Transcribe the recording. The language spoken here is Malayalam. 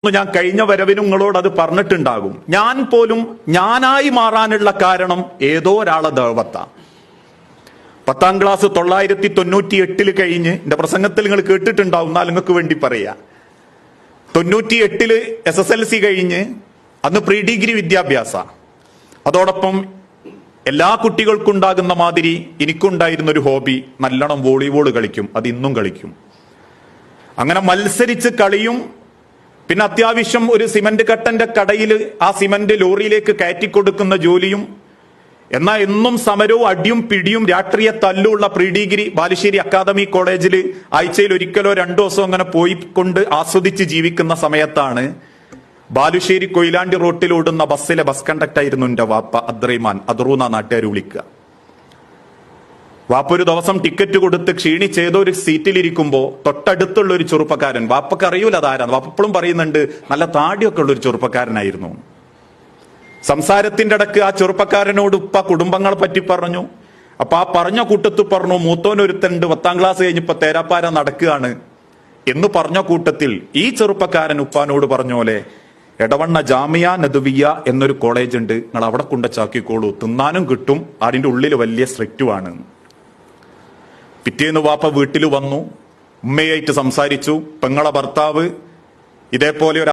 ഞാൻ കഴിഞ്ഞ വരവിനും നിങ്ങളോട് അത് പറഞ്ഞിട്ടുണ്ടാകും. ഞാൻ പോലും ഞാനായി മാറാനുള്ള കാരണം ഏതോ ഒരാളെ ദൈവത്താ. 10ാം ക്ലാസ് 1998 കഴിഞ്ഞ് എന്റെ പ്രസംഗത്തിൽ നിങ്ങൾ കേട്ടിട്ടുണ്ടാവും, എന്നാൽ നിങ്ങൾക്ക് വേണ്ടി പറയാ. 98 SSLC കഴിഞ്ഞ് അന്ന് പ്രീ ഡിഗ്രി വിദ്യാഭ്യാസ. അതോടൊപ്പം എല്ലാ കുട്ടികൾക്കും ഉണ്ടാകുന്ന മാതിരി എനിക്കുണ്ടായിരുന്ന ഒരു ഹോബി, നല്ലോണം വോളിബോൾ കളിക്കും. അത് ഇന്നും കളിക്കും. അങ്ങനെ മത്സരിച്ച് കളിയും. പിന്നെ അത്യാവശ്യം ഒരു സിമന്റ് കട്ടന്റെ കടയിൽ ആ സിമന്റ് ലോറിയിലേക്ക് കയറ്റിക്കൊടുക്കുന്ന ജോലിയും. എന്നാൽ എന്നും സമരവും അടിയും പിടിയും രാഷ്ട്രീയ തല്ലുള്ള പ്രീ ഡിഗ്രി ബാലുശ്ശേരി അക്കാദമി കോളേജിൽ ആഴ്ചയിൽ ഒരിക്കലോ 2 ദിവസമോ അങ്ങനെ പോയിക്കൊണ്ട് ആസ്വദിച്ച് ജീവിക്കുന്ന സമയത്താണ് ബാലുശ്ശേരി കൊയിലാണ്ടി റോട്ടിൽ ഓടുന്ന ബസ്സിലെ ബസ് കണ്ടക്ടറായിരുന്നു എന്റെ വാപ്പ അദ്രൈമാൻ. അദ്രൂന്ന നാട്ടുകാർ വിളിക്കുക. വാപ്പ ഒരു ദിവസം ടിക്കറ്റ് കൊടുത്ത് ക്ഷീണിച്ചേതോ ഒരു സീറ്റിലിരിക്കുമ്പോ തൊട്ടടുത്തുള്ള ഒരു ചെറുപ്പക്കാരൻ, വാപ്പക്ക് അറിയൂല അതാരാണ്, വാപ്പ എപ്പോഴും പറയുന്നുണ്ട് നല്ല താടിയൊക്കെ ഉള്ള ഒരു ചെറുപ്പക്കാരനായിരുന്നു. സംസാരത്തിന്റെ ഇടക്ക് ആ ചെറുപ്പക്കാരനോട് ഉപ്പ കുടുംബങ്ങളെ പറ്റി പറഞ്ഞു. അപ്പൊ ആ പറഞ്ഞ കൂട്ടത്തിൽ പറഞ്ഞു, മൂത്തോനൊരുത്തണ്ട് 10ാം ക്ലാസ് കഴിഞ്ഞപ്പോ തേരാപ്പാര നടക്കുകയാണ് എന്ന് പറഞ്ഞ കൂട്ടത്തിൽ ഈ ചെറുപ്പക്കാരൻ ഉപ്പാനോട് പറഞ്ഞ പോലെ, എടവണ്ണ ജാമിയ നദുവിയ എന്നൊരു കോളേജ് ഉണ്ട്, നിങ്ങൾ അവിടെ കൊണ്ടുചാക്കിക്കോളൂ, തിന്നാനും കിട്ടും, അതിന്റെ ഉള്ളിൽ വലിയ സ്ട്രിക്റ്റുമാണ്. പിറ്റേന്ന് വാപ്പ വീട്ടിൽ വന്നു, ഉമ്മയായിട്ട് സംസാരിച്ചു. പെങ്ങളെ ഭർത്താവ് ഇതേപോലെ ഒരു